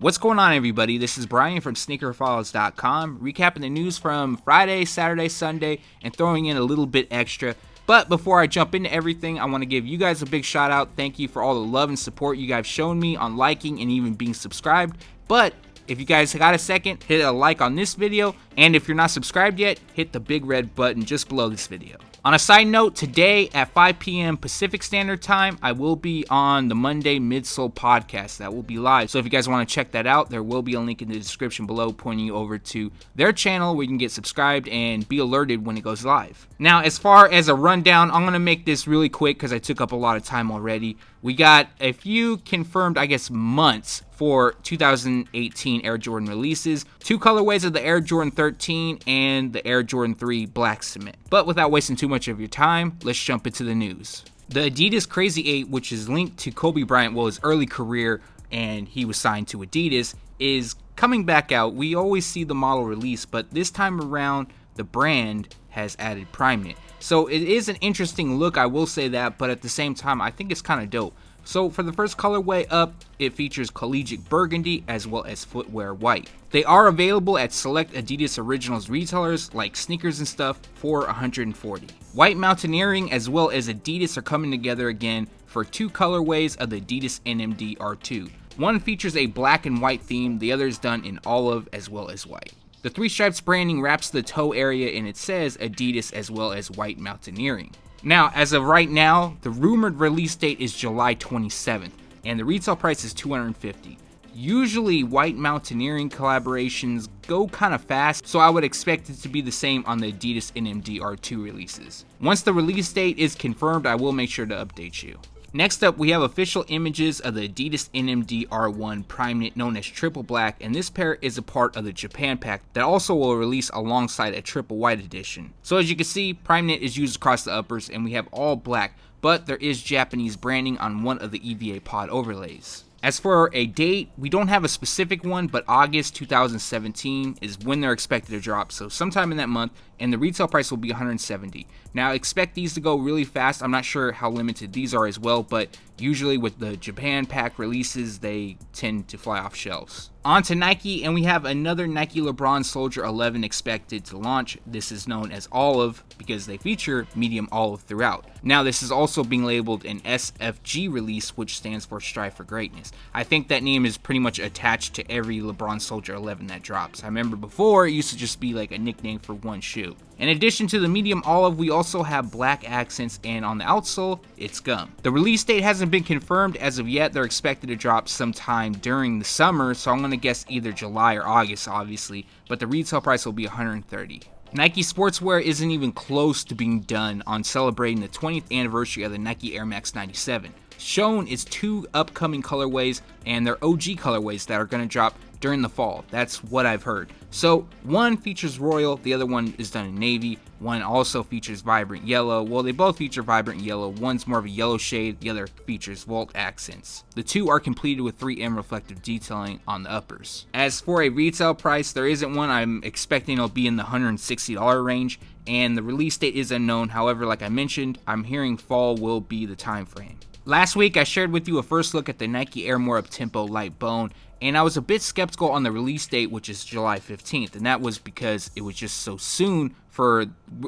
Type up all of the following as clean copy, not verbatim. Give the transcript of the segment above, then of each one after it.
What's going on, everybody? This is Brian from SneakerFiles.com, recapping the news from Friday, Saturday, Sunday, and throwing in a little bit extra. But before I jump into everything, I want to give you guys a big shout out. Thank you for all the love and support you guys shown me on liking and even being subscribed. But if you guys got a second, hit a like on this video, and if you're not subscribed yet, hit the big red button just below this video. On a side note, today at 5 p.m. Pacific Standard Time, I will be on the Monday Midsole podcast. That will be live. So if you guys want to check that out, there will be a link in the description below pointing you over to their channel where you can get subscribed and be alerted when it goes live. Now, as far as a rundown, I'm going to make this really quick because I took up a lot of time already. We got a few confirmed, months for 2018 Air Jordan releases. 2 colorways of the Air Jordan 13 and the Air Jordan 3 Black Cement. But without wasting too much of your time, let's jump into the news. The Adidas Crazy 8, which is linked to Kobe Bryant, his early career, and he was signed to Adidas, is coming back out. We always see the model release, but this time around, the brand has added Primeknit. So it is an interesting look, I will say that, but at the same time, I think it's kind of dope. So for the first colorway up, it features Collegiate Burgundy as well as Footwear White. They are available at select Adidas Originals retailers like Sneakers and Stuff for $140. White Mountaineering as well as Adidas are coming together again for 2 colorways of the Adidas Nmd R2. One features a black and white theme, the other is done in olive as well as white. The 3 stripes branding wraps the toe area and it says Adidas as well as White Mountaineering. Now, as of right now, the rumored release date is July 27th, and the retail price is $250. Usually, White Mountaineering collaborations go kind of fast, so I would expect it to be the same on the Adidas Nmd R2 releases. Once the release date is confirmed, I will make sure to update you. Next up, we have official images of the Adidas Nmd R1 Primeknit known as Triple Black, and this pair is a part of the Japan pack that also will release alongside a Triple White edition. So as you can see, Primeknit is used across the uppers and we have all black, but there is Japanese branding on one of the EVA pod overlays. As for a date, we don't have a specific one, but August 2017 is when they're expected to drop, so sometime in that month, and the retail price will be $170. Now, expect these to go really fast. I'm not sure how limited these are as well, but usually with the Japan pack releases, they tend to fly off shelves. On to Nike, and we have another Nike LeBron Soldier 11 expected to launch. This is known as Olive because they feature medium olive throughout. Now, this is also being labeled an SFG release, which stands for Strive for Greatness. I think that name is pretty much attached to every LeBron Soldier 11 that drops. I remember before, it used to just be like a nickname for one shoe. In addition to the medium olive, we also have black accents, and on the outsole, it's gum. The release date hasn't been confirmed as of yet. They're expected to drop sometime during the summer, so I'm going to guess either July or August, obviously, but the retail price will be $130. Nike Sportswear isn't even close to being done on celebrating the 20th anniversary of the Nike Air Max 97. Shown is 2 upcoming colorways, and they're OG colorways that are going to drop during the fall. That's what I've heard. So one features royal, the other one is done in navy. One also features vibrant yellow. Well, they both feature vibrant yellow. One's more of a yellow shade, the other features vault accents. The 2 are completed with 3M reflective detailing on the uppers. As for a retail price, there isn't one. I'm expecting it'll be in the $160 range, and the release date is unknown. However, like I mentioned, I'm hearing fall will be the time frame. Last week, I shared with you a first look at the Nike Air Uptempo Light Bone, and I was a bit skeptical on the release date, which is July 15th, and that was because it was just so soon for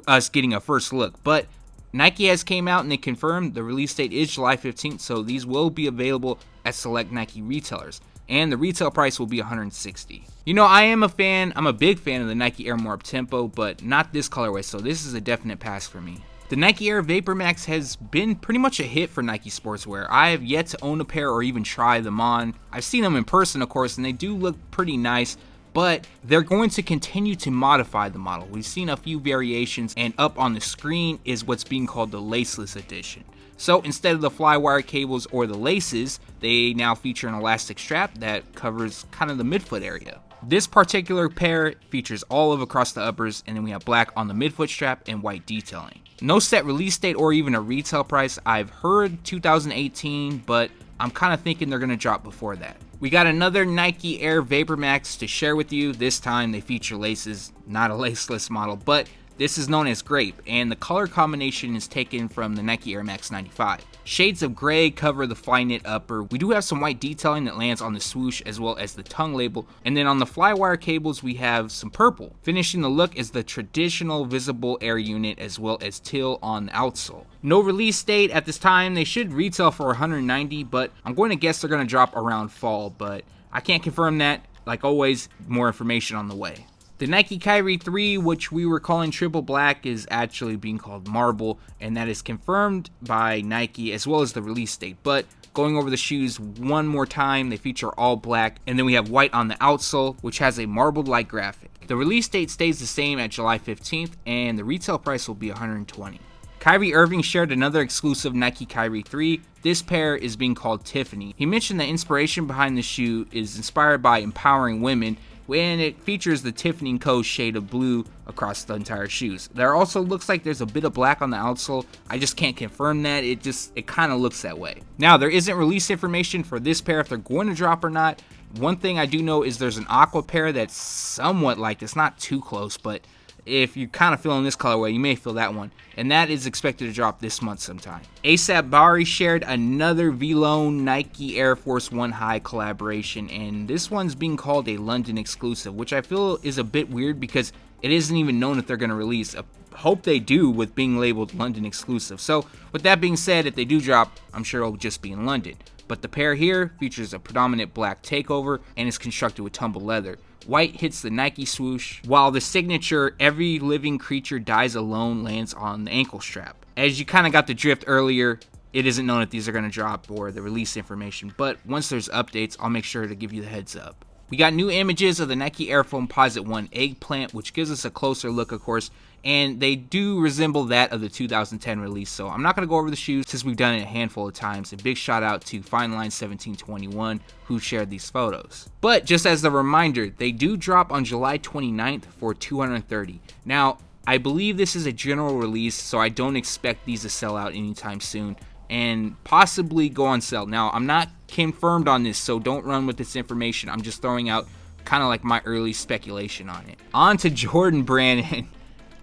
us getting a first look. But Nike has came out and they confirmed the release date is July 15th, so these will be available at select Nike retailers, and the retail price will be $160. You know, I'm a big fan of the Nike Air Uptempo, but not this colorway, so this is a definite pass for me. The Nike Air VaporMax has been pretty much a hit for Nike Sportswear. I have yet to own a pair or even try them on. I've seen them in person, of course, and they do look pretty nice, but they're going to continue to modify the model. We've seen a few variations, and up on the screen is what's being called the Laceless edition. So instead of the flywire cables or the laces, they now feature an elastic strap that covers kind of the midfoot area. This particular pair features olive across the uppers, and then we have black on the midfoot strap and white detailing. No set release date or even a retail price. I've heard 2018, but I'm kind of thinking they're going to drop before that. We got another Nike Air VaporMax to share with you. This time they feature laces, not a laceless model, but This is known as Grape, and the color combination is taken from the Nike Air Max 95. Shades of gray cover the fly-knit upper. We do have some white detailing that lands on the swoosh as well as the tongue label, and then on the flywire cables we have some purple. Finishing the look is the traditional visible air unit as well as teal on the outsole. No release date at this time. They should retail for $190, but I'm going to guess they're going to drop around fall, but I can't confirm that. Like always, more information on the way. The Nike Kyrie 3, which we were calling triple black, is actually being called marble, and that is confirmed by Nike as well as the release date. But going over the shoes one more time, they feature all black, and then we have white on the outsole, which has a marbled-like graphic. The release date stays the same at July 15th, and the retail price will be $120. Kyrie Irving shared another exclusive Nike Kyrie 3. This pair is being called Tiffany. He mentioned the inspiration behind the shoe is inspired by empowering women, and it features the Tiffany & Co. shade of blue across the entire shoes. There also looks like there's a bit of black on the outsole. I just can't confirm that. It kind of looks that way. Now, there isn't release information for this pair if they're going to drop or not. One thing I do know is there's an aqua pair that's somewhat like this, not too close, but if you're kind of feeling this colorway, you may feel that one. And that is expected to drop this month sometime. A$AP Bari shared another VLONE Nike Air Force 1 High collaboration. And this one's being called a London exclusive, which I feel is a bit weird because it isn't even known if they're going to release. I hope they do with being labeled London exclusive. So with that being said, if they do drop, I'm sure it'll just be in London. But the pair here features a predominant black takeover and is constructed with tumbled leather. White hits the Nike swoosh, while the signature "Every living creature dies alone" lands on the ankle strap. As you kind of got the drift earlier, it isn't known if these are going to drop or the release information, but once there's updates, I'll make sure to give you the heads up. We got new images of the Nike Air Foamposite 1 Eggplant, which gives us a closer look, of course, and they do resemble that of the 2010 release, so I'm not going to go over the shoes since we've done it a handful of times. A big shout out to FineLine1721 who shared these photos. But just as a reminder, they do drop on July 29th for $230. Now, I believe this is a general release, so I don't expect these to sell out anytime soon and possibly go on sale. Now, I'm not confirmed on this, so don't run with this information. I'm just throwing out kind of like my early speculation on it. On to Jordan Brand.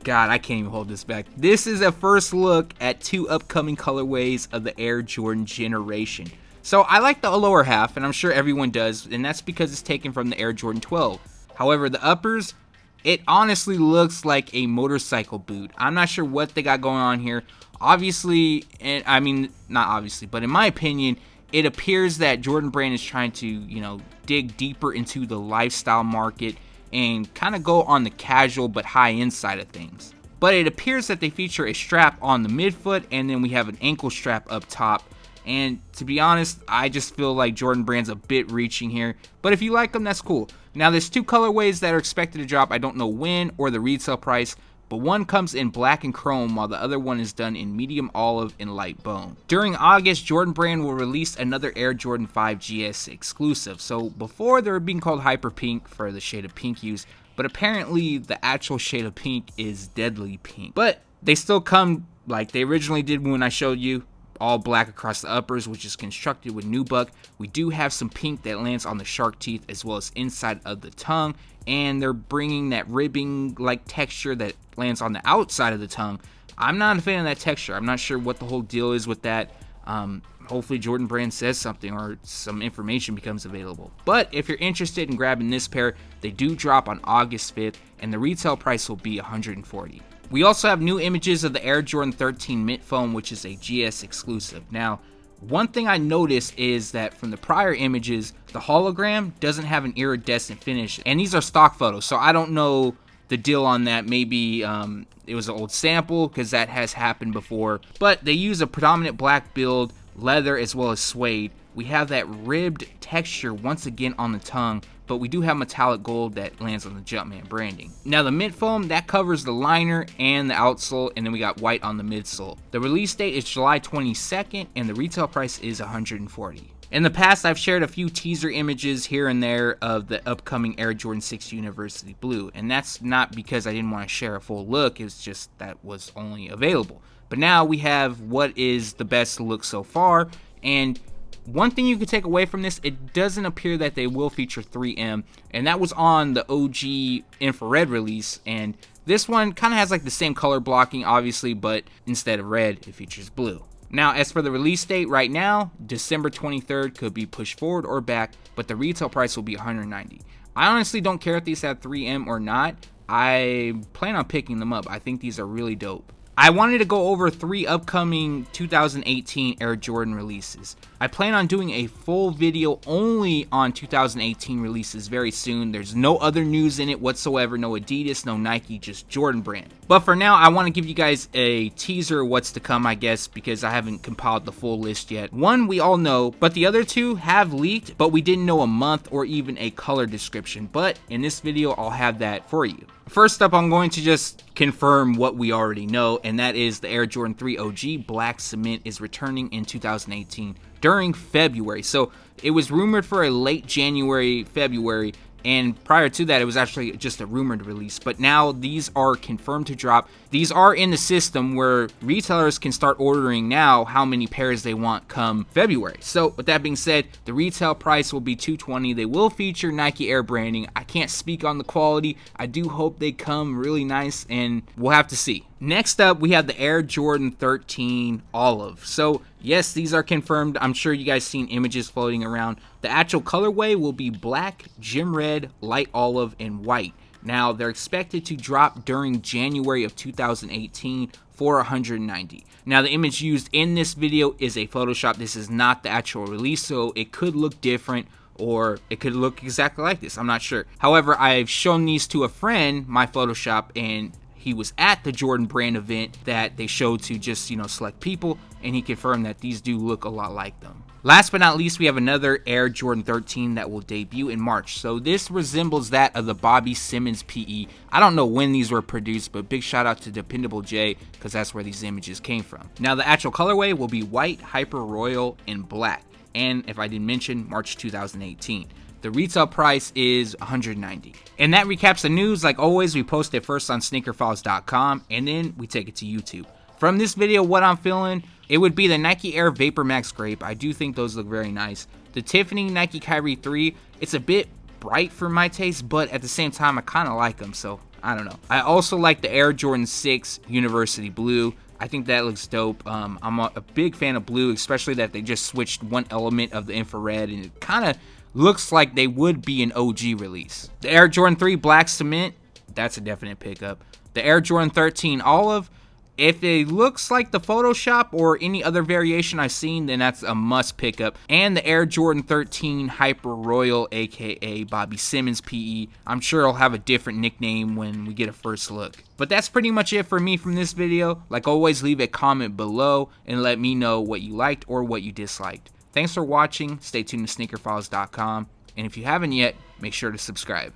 God, I can't even hold this back. This is a first look at two upcoming colorways of the Air Jordan generation. So I like the lower half, and I'm sure everyone does, and that's because it's taken from the Air Jordan 12. However, the uppers, it honestly looks like a motorcycle boot. I'm not sure what they got going on here. Obviously, and I mean, not obviously, but in my opinion, it appears that Jordan Brand is trying to, dig deeper into the lifestyle market and kind of go on the casual but high-end side of things. But it appears that they feature a strap on the midfoot, and then we have an ankle strap up top. And to be honest, I just feel like Jordan Brand's a bit reaching here. But if you like them, that's cool. Now, there's two colorways that are expected to drop. I don't know when or the retail price, but one comes in black and chrome while the other one is done in medium olive and light bone. During August, Jordan Brand will release another Air Jordan 5 GS exclusive. So before they were being called Hyper Pink for the shade of pink used, but apparently the actual shade of pink is deadly pink. But they still come like they originally did when I showed you, all black across the uppers, which is constructed with nubuck. We do have some pink that lands on the shark teeth as well as inside of the tongue, and they're bringing that ribbing like texture that lands on the outside of the tongue. I'm not a fan of that texture. I'm not sure what the whole deal is with that. Hopefully Jordan Brand says something or some information becomes available. But if you're interested in grabbing this pair, they do drop on August 5th, and the retail price will be $140. We also have new images of the Air Jordan 13 Mint Foam, which is a GS exclusive. Now, one thing I noticed is that from the prior images, the hologram doesn't have an iridescent finish, and these are stock photos, so I don't know the deal on that. Maybe it was an old sample, because that has happened before, but they use a predominant black build, leather as well as suede. We have that ribbed texture once again on the tongue, but we do have metallic gold that lands on the Jumpman branding. Now the mint foam, that covers the liner and the outsole, and then we got white on the midsole. The release date is July 22nd, and the retail price is $140. In the past, I've shared a few teaser images here and there of the upcoming Air Jordan 6 University Blue, and that's not because I didn't want to share a full look, it's just that was only available. But now we have what is the best look so far, and One thing you could take away from this, it doesn't appear that they will feature 3M, and that was on the OG infrared release, and this one kind of has like the same color blocking obviously, but instead of red it features blue. Now as for the release date, right now December 23rd, could be pushed forward or back, but the retail price will be $190. I honestly don't care if these have 3M or not. I plan on picking them up. I think these are really dope. I wanted to go over 3 upcoming 2018 Air Jordan releases. I plan on doing a full video only on 2018 releases very soon. There's no other news in it whatsoever, no Adidas, no Nike, just Jordan brand. But for now, I want to give you guys a teaser of what's to come, I guess, because I haven't compiled the full list yet. One we all know, but the other 2 have leaked, but we didn't know a month or even a color description. But in this video, I'll have that for you. First up, I'm going to just confirm what we already know, and that is the Air Jordan 3 OG Black Cement is returning in 2018 during February. So it was rumored for a late January, February, and prior to that it was actually just a rumored release, but now these are confirmed to drop. These are in the system where retailers can start ordering now how many pairs they want come February. So with that being said, the retail price will be $220. They will feature Nike Air branding. I can't speak on the quality. I do hope they come really nice, and we'll have to see. Next up, we have the Air Jordan 13 Olive. So yes, these are confirmed. I'm sure you guys seen images floating around. The actual colorway will be black, gym red, light olive, and white. Now they're expected to drop during January of 2018 for $190. Now the image used in this video is a Photoshop. This is not the actual release, so it could look different or it could look exactly like this. I'm not sure. However, I've shown these to a friend, my Photoshop, and he was at the Jordan brand event that they showed to just, select people, and he confirmed that these do look a lot like them. Last but not least, we have another Air Jordan 13 that will debut in March. So this resembles that of the Bobby Simmons PE. I don't know when these were produced, but big shout out to Dependable J, because that's where these images came from. Now the actual colorway will be white, hyper royal, and black. And if I didn't mention, March 2018. The retail price is $190. And that recaps the news. Like always, we post it first on SneakerFiles.com, and then we take it to YouTube. From this video, what I'm feeling, it would be the Nike Air VaporMax Grape. I do think those look very nice. The Tiffany Nike Kyrie 3, it's a bit bright for my taste, but at the same time, I kind of like them, so I don't know. I also like the Air Jordan 6 University Blue. I think that looks dope. I'm a big fan of blue, especially that they just switched one element of the infrared, and it kind of looks like they would be an OG release. The Air Jordan 3 Black Cement, that's a definite pickup. The Air Jordan 13 Olive, if it looks like the Photoshop or any other variation I've seen, then that's a must pickup. And the Air Jordan 13 Hyper Royal, aka Bobby Simmons PE. I'm sure it'll have a different nickname when we get a first look. But that's pretty much it for me from this video. Like always, leave a comment below and let me know what you liked or what you disliked. Thanks for watching. Stay tuned to SneakerFiles.com. And if you haven't yet, make sure to subscribe.